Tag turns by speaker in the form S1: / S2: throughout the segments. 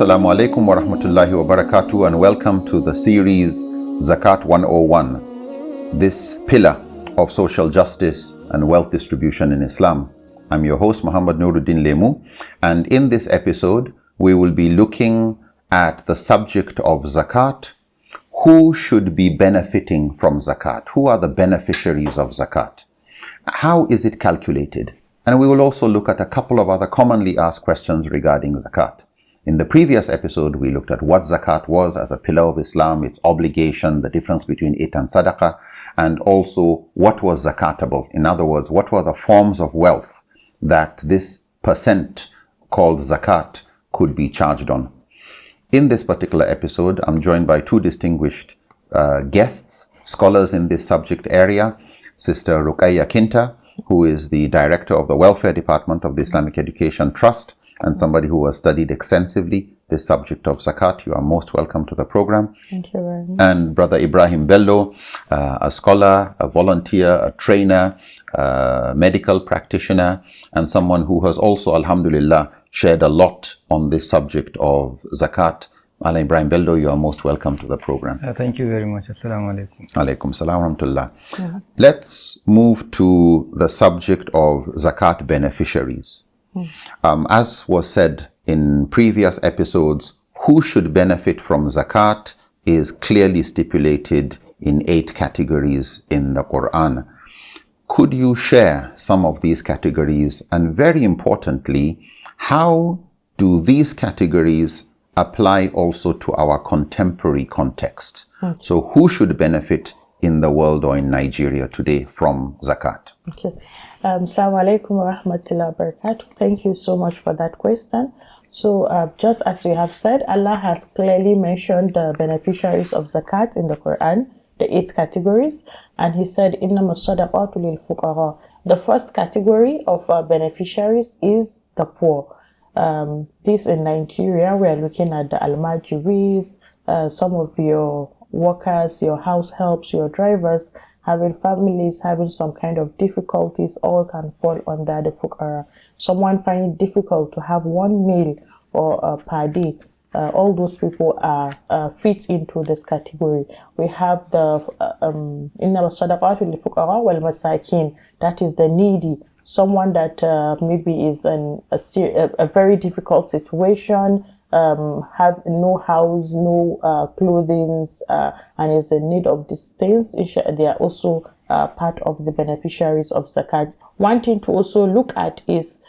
S1: Assalamu alaikum wa rahmatullahi wa barakatuh, and welcome to the series Zakat 101, this pillar of social justice and wealth distribution in Islam. I'm your host, Muhammad Nuruddin Lemu, and in this episode, we will be looking at the subject of Zakat. Who should be benefiting from Zakat? Who are the beneficiaries of Zakat? How is it calculated? And we will also look at a couple of other commonly asked questions regarding Zakat. In the previous episode, we looked at what Zakat was as a pillar of Islam, its obligation, the difference between it and Sadaqah, and also what was Zakatable. In other words, what were the forms of wealth that this percent called Zakat could be charged on. In this particular episode, I'm joined by two distinguished guests, scholars in this subject area, Sister Ruqayya Kinta, who is the director of the Welfare Department of the Islamic Education Trust, and somebody who has studied extensively this subject of Zakat. You are most welcome to the program.
S2: Thank you very much.
S1: And Brother Ibrahim Bello, a scholar, a volunteer, a trainer, a medical practitioner, and someone who has also, alhamdulillah, shared a lot on this subject of Zakat. Brother Ibrahim Bello, you are most welcome to the program.
S3: Thank you very much. Assalamu alaikum.
S1: Alaikum salam wa rahmatullah. Let's move to the subject of Zakat beneficiaries. As was said in previous episodes, who should benefit from Zakat is clearly stipulated in 8 categories in the Quran. Could you share some of these categories? And very importantly, how do these categories apply also to our contemporary context? So who should benefit in the world or in Nigeria today from Zakat?
S2: Okay. Assalamu alaikum wa rahmatullahi wa barakatuh. Thank you so much for that question. So just as we have said, Allah has clearly mentioned the beneficiaries of Zakat in the Quran, the 8 categories, and He said, إِنَّمَا الصَّدَقَاتُ لِلْفُقَرَاءِ. The first category of beneficiaries is the poor. This in Nigeria, we are looking at the Almajiris, some of your workers, your house helps, your drivers, having families, having some kind of difficulties, all can fall under the fuqara. Someone finding it difficult to have one meal or per day, all those people are fit into this category. We have the إِنَّمَا الصَّدَقَاتُ لِلْفُقَرَاءِ وَالْمَسَاكِينِ. That is the needy, someone that maybe is in a very difficult situation, have no house, no clothing, and is in need of these things. They are also part of the beneficiaries of Zakat. One thing to also look at is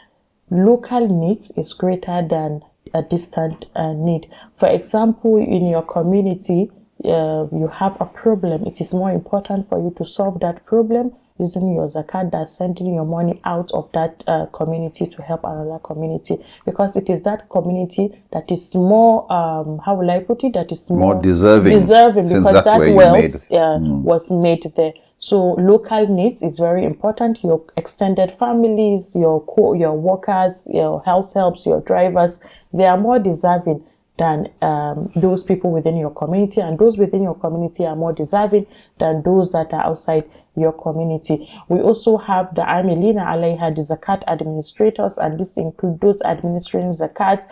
S2: local needs is greater than a distant need. For example, in your community, you have a problem. It is more important for you to solve that problem using your Zakat than sending your money out of that community to help another community, because it is that community that is more, how will I put it, that is more
S1: deserving
S2: because
S1: that's
S2: that
S1: where
S2: wealth was made there. So local needs is very important. Your extended families, your workers, your house helps, your drivers, they are more deserving than those people within your community, and those within your community are more deserving than those that are outside your community. We also have the Amilina Alayha, the Zakat administrators, and this includes those administering Zakat.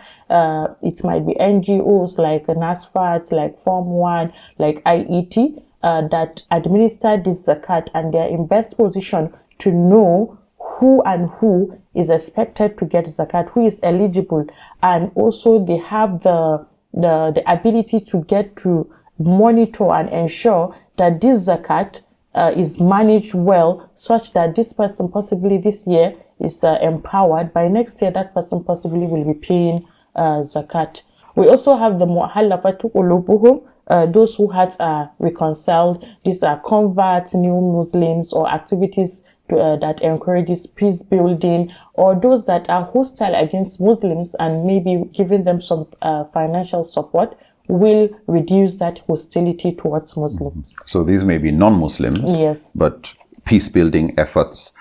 S2: It might be NGOs like NASFAT, like Form 1, like IET, that administer this Zakat, and they are in best position to know who is expected to get Zakat, who is eligible, and also they have the ability to get to monitor and ensure that this Zakat is managed well, such that this person possibly this year is empowered. By next year, that person possibly will be paying Zakat. We also have the Mu'allafatu Qulubuhum, those who had reconciled. These are converts, new Muslims, or activities that encourages peace building, or those that are hostile against Muslims, and maybe giving them some financial support will reduce that hostility towards Muslims.
S1: So these may be non-Muslims,
S2: yes,
S1: but peace-building efforts.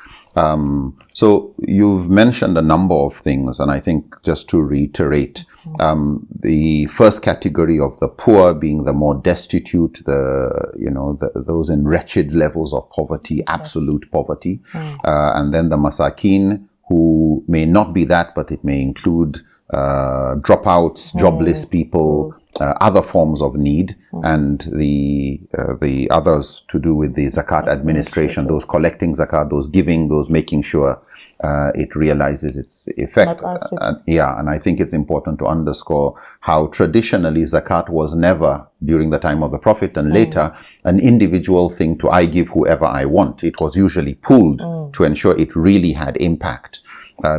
S1: So you've mentioned a number of things, and I think just to reiterate, the first category of the poor being the more destitute, those in wretched levels of poverty, absolute poverty, and then the masakin, who may not be that, but it may include dropouts, jobless people, other forms of need, and the others to do with the zakat administration, those collecting zakat, those giving, those making sure it realizes its effect. And I think it's important to underscore how traditionally zakat was never, during the time of the Prophet and later, an individual thing to I give whoever I want. It was usually pooled to ensure it really had impact,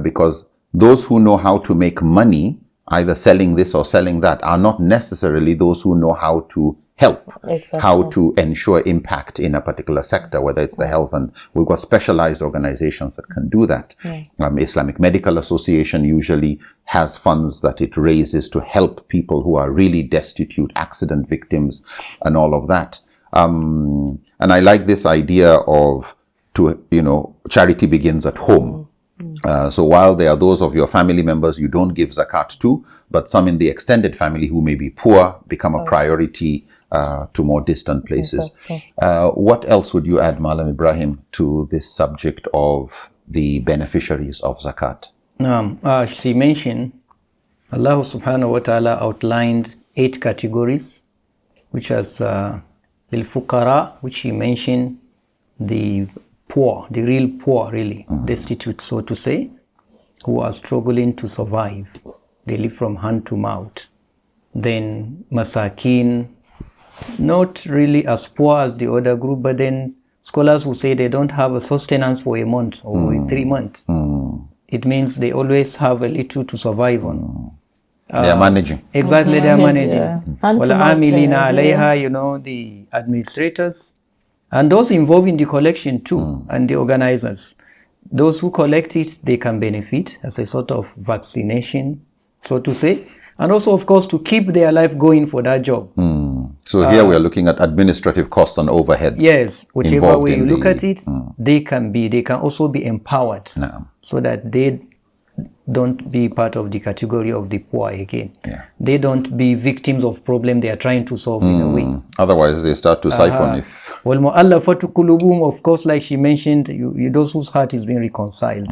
S1: because those who know how to make money, either selling this or selling that, are not necessarily those who know how to help, how to ensure impact in a particular sector, whether it's the health, and we've got specialized organizations that can do that. Islamic Medical Association usually has funds that it raises to help people who are really destitute, accident victims, and all of that. And I like this idea of, charity begins at home. So while there are those of your family members you don't give zakat to, but some in the extended family who may be poor become a priority to more distant places. What else would you add, Malam Ibrahim, to this subject of the beneficiaries of zakat?
S3: She mentioned, Allah subhanahu wa ta'ala outlined 8 categories, which is Lil Fuqara, which he mentioned, the poor, the real poor, really, destitute, so to say, who are struggling to survive. They live from hand to mouth. Then Masakin, not really as poor as the other group, but then scholars will say they don't have a sustenance for a month or 3 months. It means they always have a little to survive on.
S1: They are managing.
S3: Exactly, they are managing.
S2: Amilina
S3: alayha, the administrators, and those involved in the collection too, and the organizers. Those who collect it, they can benefit as a sort of vaccination, so to say. And also, of course, to keep their life going for that job.
S1: So here we are looking at administrative costs and overheads.
S3: Yes, whichever way you look at it, they can also be empowered so that they don't be part of the category of the poor again. They don't be victims of problem they are trying to solve in a way.
S1: Otherwise, they start to siphon if...
S3: Well, mu'allafatu qulubum, of course, like she mentioned, those whose heart is being reconciled.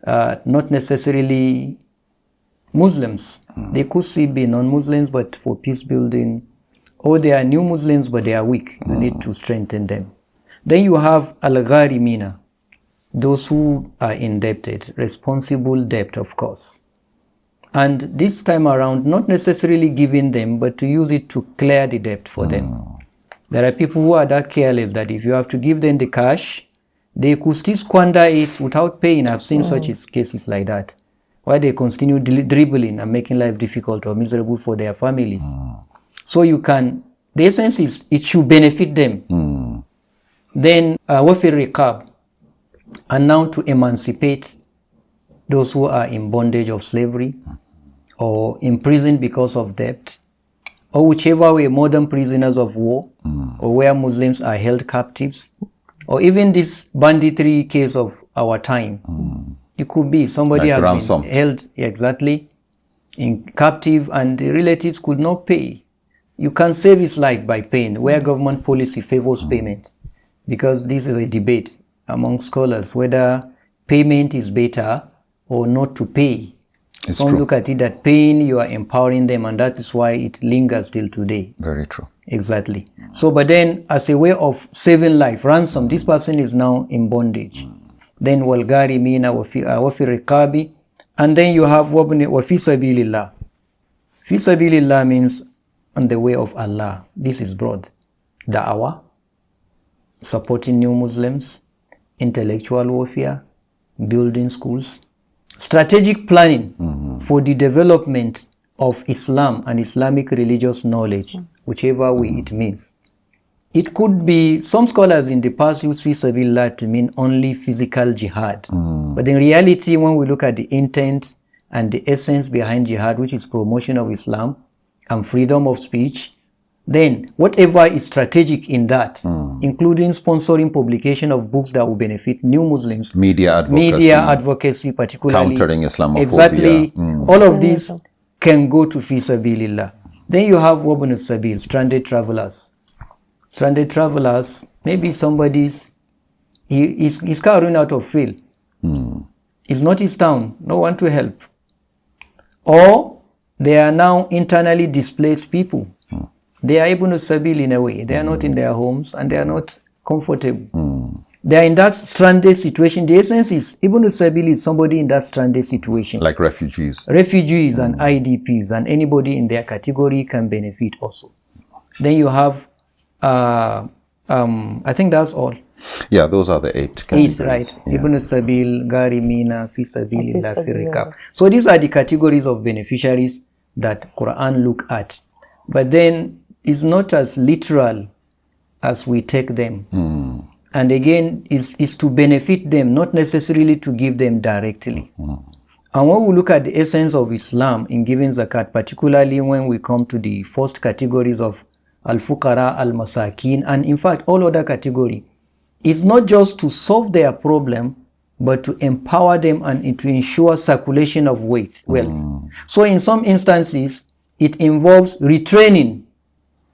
S3: Not necessarily Muslims. They could still be non-Muslims, but for peace building, or they are new Muslims, but they are weak. You need to strengthen them. Then you have al-gharimina, those who are indebted, responsible debt, of course. And this time around, not necessarily giving them, but to use it to clear the debt for them. There are people who are that careless that if you have to give them the cash, they could still squander it without paying. I've seen such cases like that, why they continue dribbling and making life difficult or miserable for their families. So the essence is it should benefit them. Then, wafir riqab, and now to emancipate those who are in bondage of slavery or imprisoned because of debt, or whichever way, modern prisoners of war, or where Muslims are held captives, or even this banditry case of our time. It could be somebody like has been held in captive and the relatives could not pay. You can save his life by paying, where government policy favors payment, because this is a debate among scholars whether payment is better or not to pay. Some look at it that paying, you are empowering them, and that is why it lingers till today.
S1: Very true.
S3: Exactly. So, but then as a way of saving life, ransom, this person is now in bondage. Then walgari mina wafi riqabi, and then you have wafi sabilillah. Fi sabilillah means on the way of Allah. This is broad. Da'wah, supporting new Muslims, intellectual warfare, building schools, strategic planning for the development of Islam and Islamic religious knowledge, whichever way it means. It could be, some scholars in the past use fi sabilillah to mean only physical jihad. But in reality, when we look at the intent and the essence behind jihad, which is promotion of Islam and freedom of speech, then whatever is strategic in that, including sponsoring publication of books that will benefit new Muslims, media advocacy, particularly
S1: countering Islamophobia.
S3: Exactly. All of these can go to fi sabilillah. Then you have wabn sabil, stranded travelers. Stranded travelers, maybe somebody's, his car run out of fuel. It's not his town, no one to help. or they are now internally displaced people. They are Ibn Sabil in a way. They are not in their homes and they are not comfortable. They are in that stranded situation. The essence is Ibn Sabil is somebody in that stranded situation.
S1: Like refugees.
S3: Refugees and IDPs and anybody in their category can benefit also. Then you have, I think that's all.
S1: Yeah, those are the 8 categories.
S3: 8, right.
S1: Yeah.
S3: Ibn Sabil, Garimina, Fi Sabilillah,
S2: Fi
S3: Fi
S2: Sabilillah.
S3: Rikab. So these are the categories of beneficiaries that Quran look at. But then it's not as literal as we take them. And again, it's to benefit them, not necessarily to give them directly. And when we look at the essence of Islam in giving zakat, particularly when we come to the first categories of al-fuqara, al-masakin, and in fact all other categories, it's not just to solve their problem, but to empower them and to ensure circulation of wealth. So in some instances, it involves retraining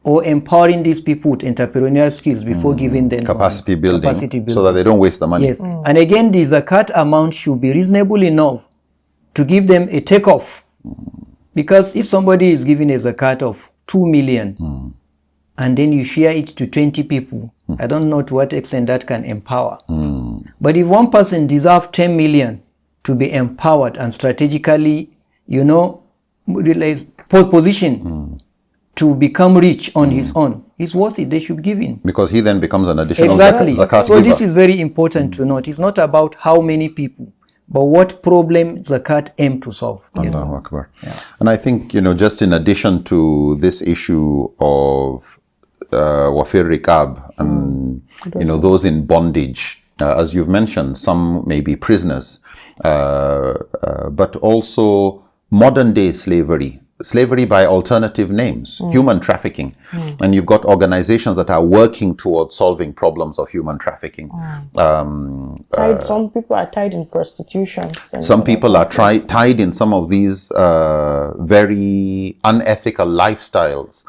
S3: or empowering these people with entrepreneurial skills before giving them
S1: Capacity building,
S3: Capacity building.
S1: so that they don't waste the money.
S3: Yes. And again, the zakat amount should be reasonable enough to give them a takeoff. Because if somebody is giving a zakat of 2 million and then you share it to 20 people, I don't know to what extent that can empower. But if one person deserves 10 million to be empowered and strategically, position to become rich on his own, it's worth it. They should give in.
S1: Because he then becomes an additional
S3: Exactly.
S1: zakat
S3: So
S1: giver.
S3: this is very important to note. It's not about how many people, but what problem zakat aim to solve. Yes.
S1: Allahu Akbar. And I think, just in addition to this issue of wafir rikab and, those in bondage, as you've mentioned, some may be prisoners, but also modern day slavery by alternative names, human trafficking. And you've got organizations that are working towards solving problems of human trafficking.
S2: Some people are tied in prostitution.
S1: Some people are tied in some of these very unethical lifestyles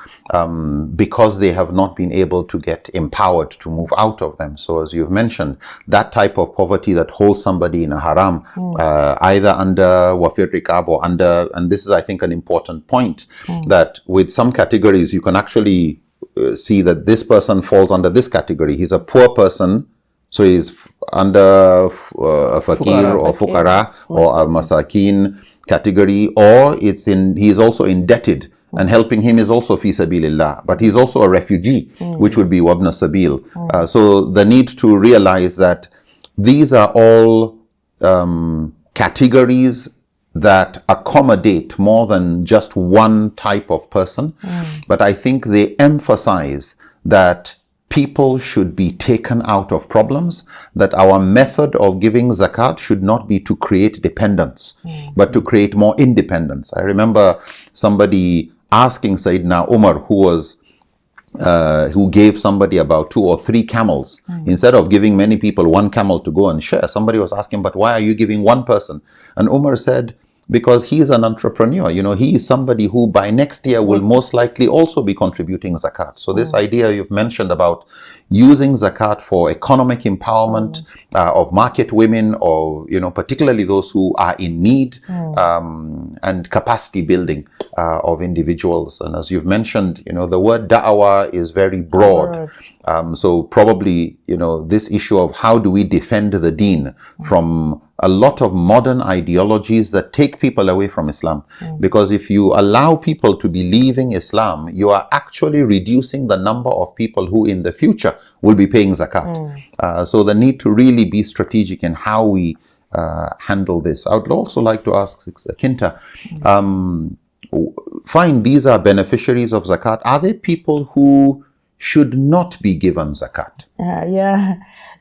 S1: because they have not been able to get empowered to move out of them. So as you've mentioned, that type of poverty that holds somebody in a haram, either under wafir rikab or under, and this is I think an important point, that with some categories you can actually see that this person falls under this category. He's a poor person, so he's under a fakir or fuqara or a masakin category, or he is also indebted, and helping him is also fi sabilillah, but he's also a refugee, which would be wabna sabil. So the need to realize that these are all categories that accommodate more than just one type of person, but I think they emphasize that people should be taken out of problems, that our method of giving zakat should not be to create dependence, but to create more independence. I remember somebody asking Sayyidina Umar, who gave somebody about 2 or 3 camels. Instead of giving many people 1 camel to go and share, somebody was asking, but why are you giving 1 person? And Umar said, because he's an entrepreneur, he is somebody who by next year will most likely also be contributing zakat. So this idea you've mentioned about using zakat for economic empowerment of market women, or particularly those who are in need, and capacity building of individuals. And as you've mentioned, the word da'wah is very broad. So probably, this issue of how do we defend the deen from a lot of modern ideologies that take people away from Islam. Because if you allow people to be leaving Islam, you are actually reducing the number of people who in the future will be paying zakat. So the need to really be strategic in how we handle this. I would also like to ask Kinta, fine, these are beneficiaries of zakat. Are there people who should not be given zakat?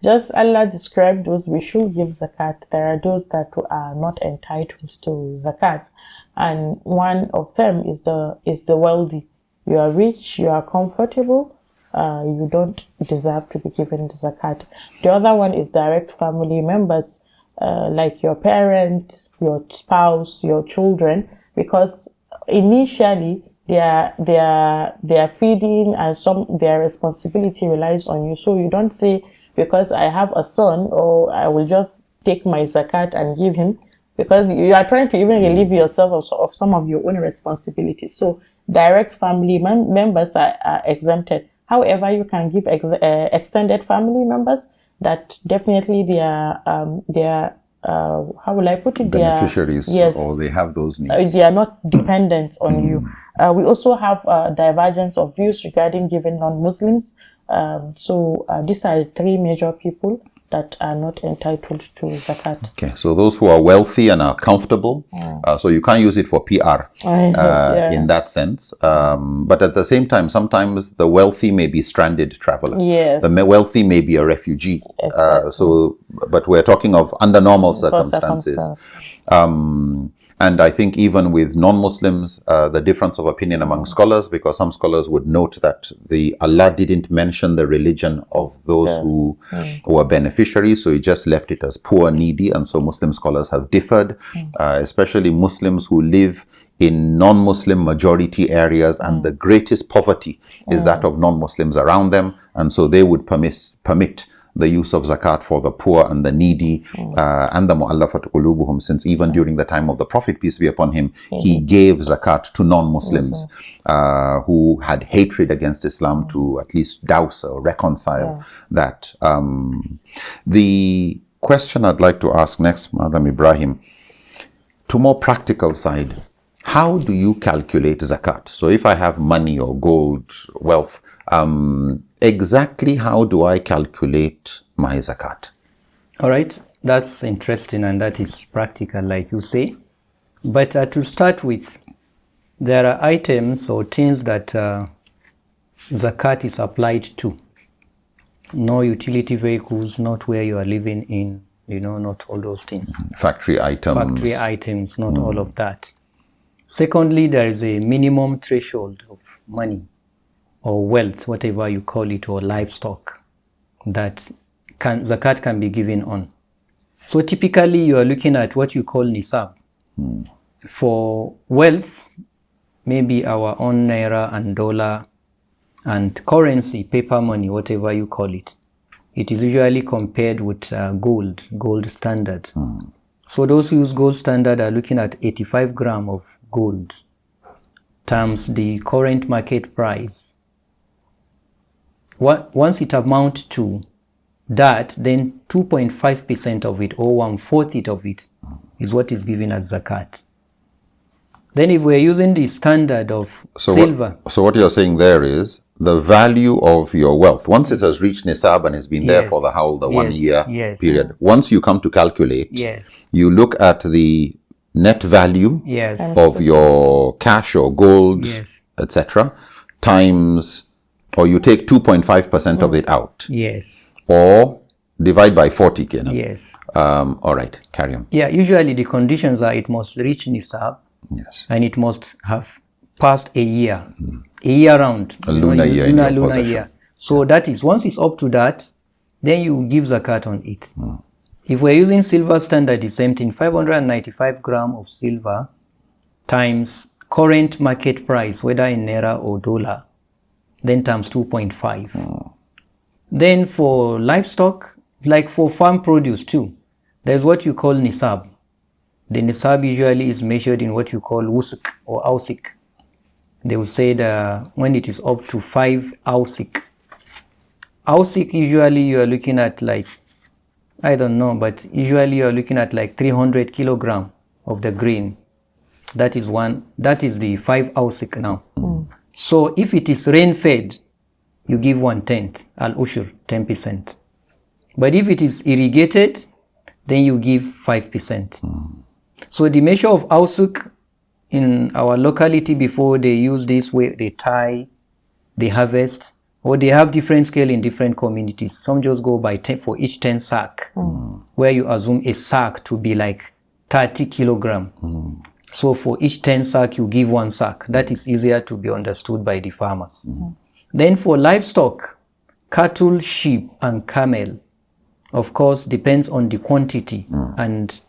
S2: Just Allah described those we should give zakat. There are those that are not entitled to zakat, and one of them is the wealthy. You are rich, you are comfortable, you don't deserve to be given the zakat. The other one is direct family members, like your parents, your spouse, your children, because initially they are feeding, and their responsibility relies on you. So you don't say, because I have a son, or I will just take my zakat and give him. because you are trying to even relieve yourself of some of your own responsibilities. So direct family members are exempted. However, you can give extended family members that definitely they are how will I put it?
S1: Beneficiaries,
S2: yes,
S1: or they have those needs.
S2: they are not dependent on you. We also have divergence of views regarding giving non-Muslims. So these are the three major people that are not entitled to zakat.
S1: Okay, so those who are wealthy and are comfortable, so you can't use it for PR in that sense. But at the same time, sometimes the wealthy may be stranded traveler.
S2: Yes.
S1: The wealthy may be a refugee.
S2: Exactly.
S1: But we're talking of under normal circumstances. And I think even with non-Muslims, the difference of opinion among scholars, because some scholars would note that Allah didn't mention the religion of those who were beneficiaries, so he just left it as poor, needy, and so Muslim scholars have differed, especially Muslims who live in non-Muslim majority areas, and the greatest poverty is that of non-Muslims around them, and so they would permit the use of zakat for the poor and the needy and the mu'allafat qulubuhum, since even during the time of the Prophet, peace be upon him, he gave zakat to non-Muslims who had hatred against Islam, to at least douse or reconcile that. The question I'd like to ask next, Madam Ibrahim, to more practical side, how do you calculate zakat? So if I have money or gold, wealth, exactly how do I calculate my zakat?
S3: All right, that's interesting, and that is practical, like you say. But to start with, there are items or things that zakat is applied to. No utility vehicles, not where you are living in, not all those things.
S1: Factory items.
S3: Not all of that. Secondly, there is a minimum threshold of money or wealth, whatever you call it, or livestock, that zakat can be given on. So typically you are looking at what you call nisab. For wealth, maybe our own naira and dollar and currency, paper money, whatever you call it. It is usually compared with gold standard. So those who use gold standard are looking at 85 grams of gold times the current market price. Once it amounts to that, then 2.5% of it, or 1/4 of it, is what is given as zakat. Then if we're using the standard of silver.
S1: So what you're saying there is the value of your wealth, once it has reached nisab and has been there for the whole 1 year period, once you come to calculate, you look at the net value of your cash or gold, etc., times, or you take 2.5% of it out. Or divide by 40. All right, carry on.
S3: Yeah, usually the conditions are it must reach nisab. And it must have passed a year round.
S1: A lunar year.
S3: So that is, once it's up to that, then you give zakat on it. If we're using silver standard, the same thing, 595 grams of silver times current market price, whether in naira or dollar, then times 2.5. Then for livestock, like for farm produce too, there's what you call nisab. The nisab usually is measured in what you call wusuk or ausik. They will say that when it is up to 5 ausik. Ausik, usually you are looking at like, I don't know, but usually you are looking at like 300 kilograms of the grain. That is the 5 ausik now. So if it is rain fed, you give 1/10, al-ushur, 10%. But if it is irrigated, then you give 5%. So the measure of ausuk in our locality, before they use this way, they tie, they harvest, or they have different scale in different communities. Some just go by 10 for each 10 sack, where you assume a sack to be like 30 kilograms. So for each 10 sack, you give 1 sack. That is easier to be understood by the farmers. Then for livestock, cattle, sheep, and camel, of course, depends on the quantity, and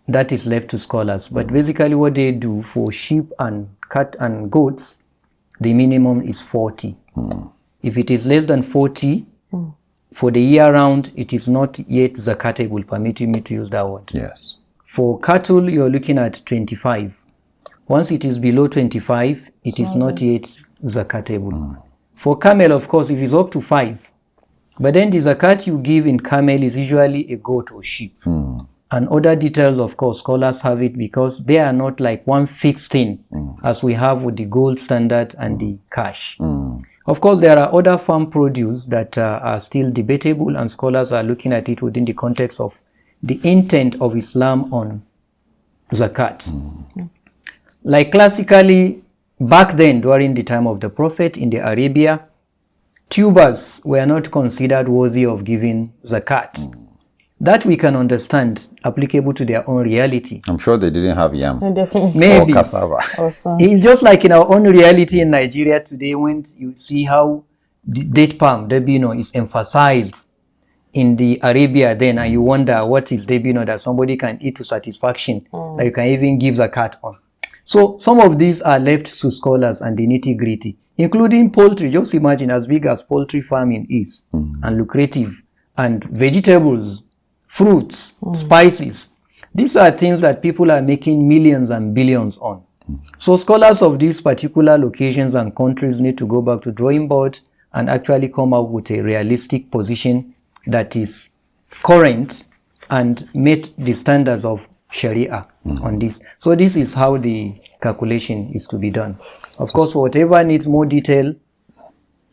S3: that is left to scholars. But basically what they do for sheep and cat and goats, the minimum is 40. If it is less than 40, for the year round, it is not yet zakatable, permitting me to use that word. For cattle, you're looking at 25. Once it is below 25, it is not yet zakatable. For camel, of course, if it's up to 5, but then the zakat you give in camel is usually a goat or sheep. And other details, of course, scholars have it because they are not like one fixed thing as we have with the gold standard and the cash. Of course, there are other farm produce that are still debatable, and scholars are looking at it within the context of the intent of Islam on zakat. Like classically, back then, during the time of the Prophet in the Arabia, tubers were not considered worthy of giving zakat. That we can understand, applicable to their own reality.
S1: I'm sure they didn't have yam
S3: Maybe.
S1: or cassava.
S3: It's just like in our own reality in Nigeria today, when you see how the date palm, debino, is emphasized in the Arabia then, and you wonder what is debino that somebody can eat to satisfaction, that you can even give zakat on. So some of these are left to scholars and the nitty-gritty, including poultry. Just imagine as big as poultry farming is, and lucrative, and vegetables, fruits, spices. These are things that people are making millions and billions on. So scholars of these particular locations and countries need to go back to drawing board and actually come up with a realistic position that is current and meet the standards of Sharia on this. So this is how the calculation is to be done. Of course, whatever needs more detail,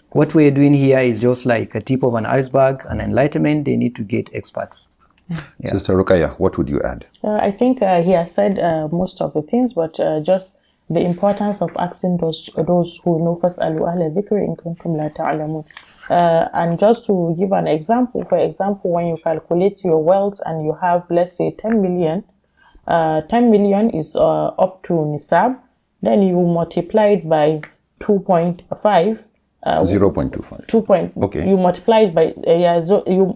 S3: what we're doing here is just like a tip of an iceberg, and enlightenment, they need to get experts. Yeah.
S1: Sister Rukaya, what would you add?
S2: I think he has said most of the things, but just the importance of asking those who know فَاسْأَلُوا أَهْلَ الذِّكْرِ إِن كُنتُمْ لَا تَعْلَمُونَ. And just to give an example, for example, when you calculate your wealth and you have, let's say, 10 million, 10 million is up to nisab, then you multiply it by 2.5.
S1: 0.25. Okay.
S2: You multiply it by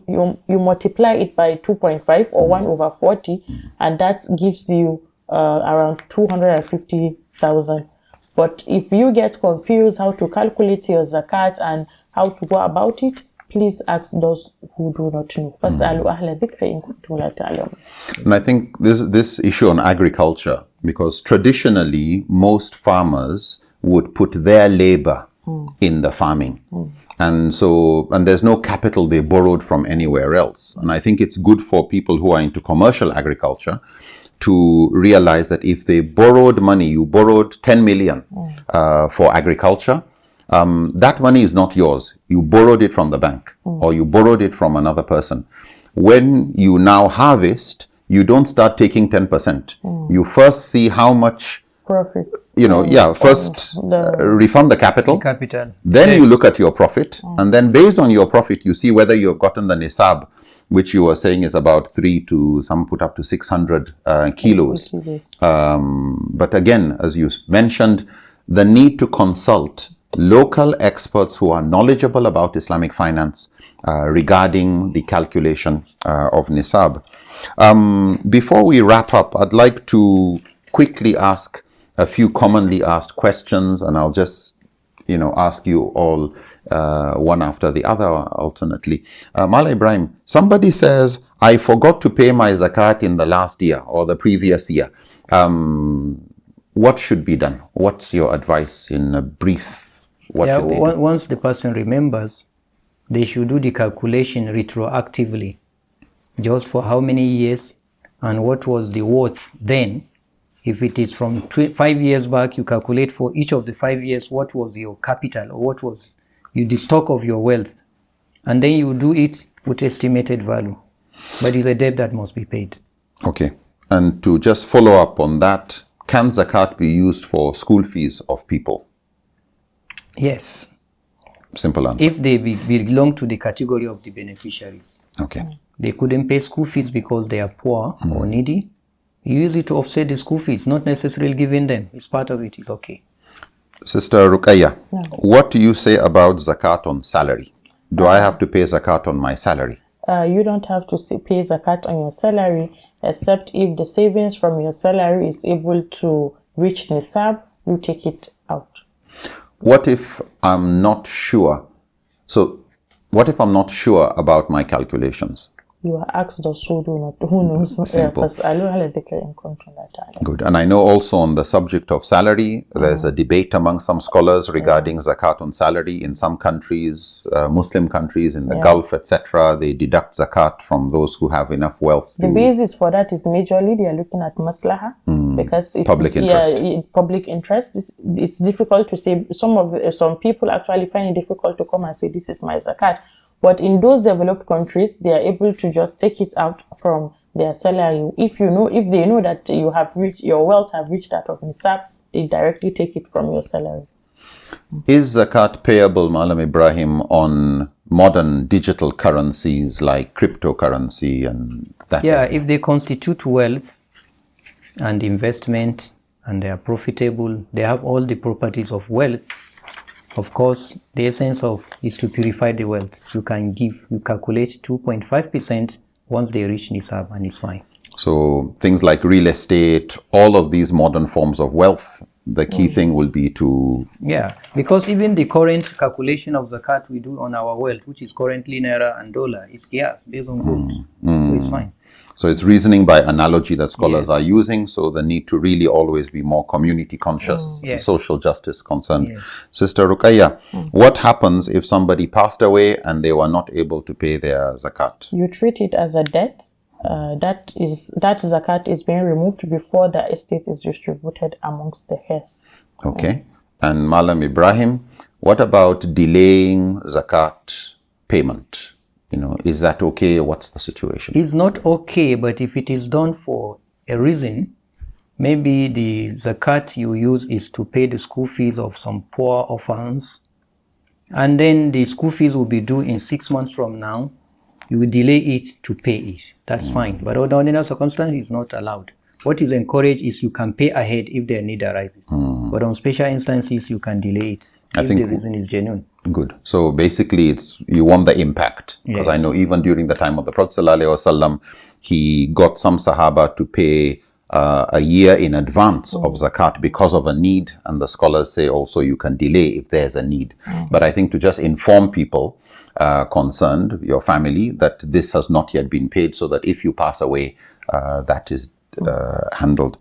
S2: you multiply it by 2.5 or 1/40, and that gives you around 250,000. But if you get confused how to calculate your zakat and how to go about it, please ask those who do not know.
S1: And I think this issue on agriculture, because traditionally most farmers would put their labor in the farming. And there's no capital they borrowed from anywhere else. And I think it's good for people who are into commercial agriculture to realize that if they borrowed money, you borrowed 10 million for agriculture, that money is not yours. You borrowed it from the bank or you borrowed it from another person. When you now harvest, you don't start taking 10%. You first see how much
S2: profit.
S1: First refund the capital. Then you look at your profit, and then based on your profit, you see whether you have gotten the nisab, which you were saying is about 3 to some put up to 600 kilos. But again, as you mentioned, the need to consult local experts who are knowledgeable about Islamic finance regarding the calculation of nisab. Before we wrap up, I'd like to quickly ask a few commonly asked questions, and I'll just ask you all one after the other alternately. Mala Ibrahim, somebody says, I forgot to pay my zakat in the last year or the previous year. What should be done? What's your advice in a brief? What should they do?
S3: Once the person remembers, they should do the calculation retroactively, just for how many years and what was the worth then. If it is from 5 years back, you calculate for each of the 5 years what was your capital or what was the stock of your wealth. And then you do it with estimated value. But it's a debt that must be paid.
S1: Okay. And to just follow up on that, can zakat be used for school fees of people?
S3: Yes.
S1: Simple answer.
S3: If they belong to the category of the beneficiaries.
S1: Okay.
S3: They couldn't pay school fees because they are poor or needy. You use it to offset the school fees, not necessarily giving them. It's part of it. It's okay.
S1: Sister Rukaya, what do you say about zakat on salary? Do I have to pay zakat on my salary?
S2: You don't have to pay zakat on your salary, except if the savings from your salary is able to reach nisab, you take it out.
S1: What if I'm not sure? So what if I'm not sure about my calculations?
S2: you are asked or so do not. Who knows?
S1: Simple. Good. And I know also on the subject of salary, there's a debate among some scholars regarding zakat on salary. In some countries, Muslim countries in the Gulf, etc., they deduct zakat from those who have enough wealth.
S2: The basis for that is majorly they are looking at maslaha, because it's
S1: public interest.
S2: Public interest. It's difficult to say. Some people actually find it difficult to come and say this is my zakat. But in those developed countries, they are able to just take it out from their salary. If they know that your wealth have reached that of nisab, they directly take it from your salary.
S1: Is zakat payable, Malam Ibrahim, on modern digital currencies like cryptocurrency and that?
S3: Yeah, if they constitute wealth and investment and they are profitable, they have all the properties of wealth. Of course, the essence of is to purify the wealth. You calculate 2.5% once they reach nisab, and it's fine.
S1: So things like real estate, all of these modern forms of wealth, the key thing will be to...
S3: Yeah, because even the current calculation of zakat we do on our wealth, which is currently naira and dollar, is qiyas, based on gold. So it's fine.
S1: So it's reasoning by analogy that scholars are using, so the need to really always be more community conscious, social justice concerned. Sister Ruqayya, what happens if somebody passed away and they were not able to pay their zakat?
S2: You treat it as a debt. That zakat is being removed before the estate is distributed amongst the heirs.
S1: Okay. And Malam Ibrahim, what about delaying zakat payment? Is that okay? What's the situation?
S3: It's not okay, but if it is done for a reason, maybe the zakat you use is to pay the school fees of some poor orphans, and then the school fees will be due in 6 months from now. You will delay it to pay it. That's fine. But under ordinary circumstances, it's not allowed. What is encouraged is you can pay ahead if their need arises. But on special instances, you can delay it if the reason is genuine.
S1: Good. So basically, you want the impact. Because I know even during the time of the Prophet ﷺ, he got some Sahaba to pay a year in advance of zakat because of a need. And the scholars say also you can delay if there's a need. But I think to just inform people concerned, your family, that this has not yet been paid, so that if you pass away, that is handled.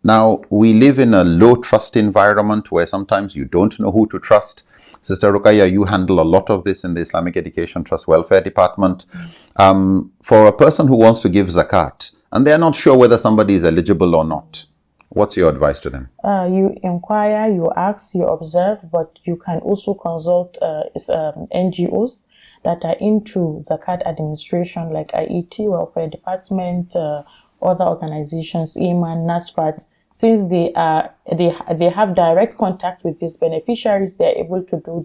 S1: Now, we live in a low trust environment where sometimes you don't know who to trust. Sister Ruqayya, you handle a lot of this in the Islamic Education Trust Welfare Department. For a person who wants to give zakat and they're not sure whether somebody is eligible or not, what's your advice to them?
S2: You inquire, you ask, you observe, but you can also consult NGOs that are into zakat administration, like IET, Welfare Department, other organizations, Iman, NASFAT. Since they have direct contact with these beneficiaries, they are able to do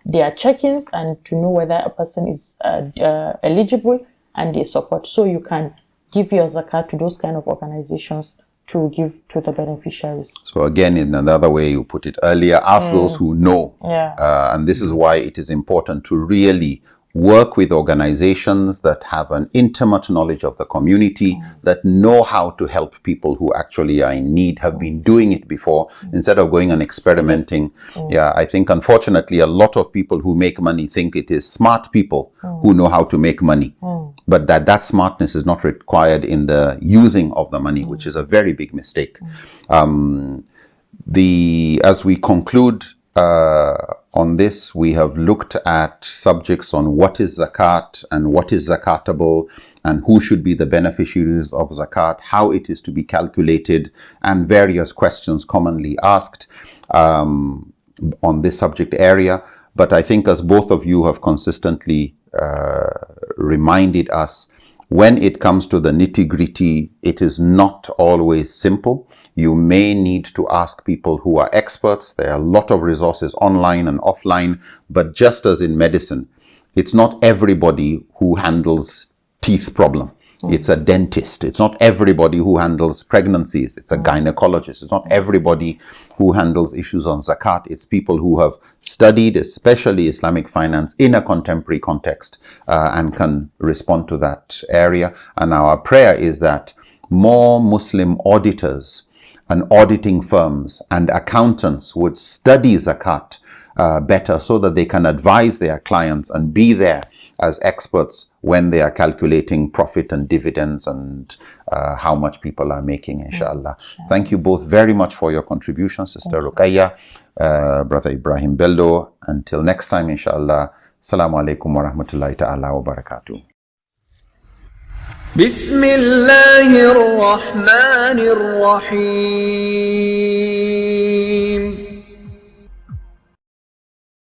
S2: their check-ins and to know whether a person is eligible, and they support. So you can give your zakat to those kind of organizations to give to the beneficiaries.
S1: So again, in another way you put it earlier, ask those who know. And this is why it is important to really work with organizations that have an intimate knowledge of the community, that know how to help people who actually are in need, have been doing it before, instead of going and experimenting. I think unfortunately a lot of people who make money think it is smart people who know how to make money. But that smartness is not required in the using of the money, which is a very big mistake. As we conclude on this, we have looked at subjects on what is zakat and what is zakatable and who should be the beneficiaries of zakat, how it is to be calculated, and various questions commonly asked on this subject area. But I think, as both of you have consistently reminded us, when it comes to the nitty-gritty, it is not always simple. You may need to ask people who are experts. There are a lot of resources online and offline, but just as in medicine, it's not everybody who handles teeth problem. It's a dentist. It's not everybody who handles pregnancies. It's a gynecologist. It's not everybody who handles issues on zakat. It's people who have studied, especially Islamic finance, in a contemporary context and can respond to that area. And our prayer is that more Muslim auditors and auditing firms and accountants would study zakat better, so that they can advise their clients and be there as experts when they are calculating profit and dividends and how much people are making, inshallah. Thank you both very much for your contribution, Sister Ruqayya, Brother Ibrahim Bello. Until next time, inshallah. Assalamu alaikum wa rahmatullahi ta'ala wa barakatuh.
S4: بسم الله الرحمن الرحيم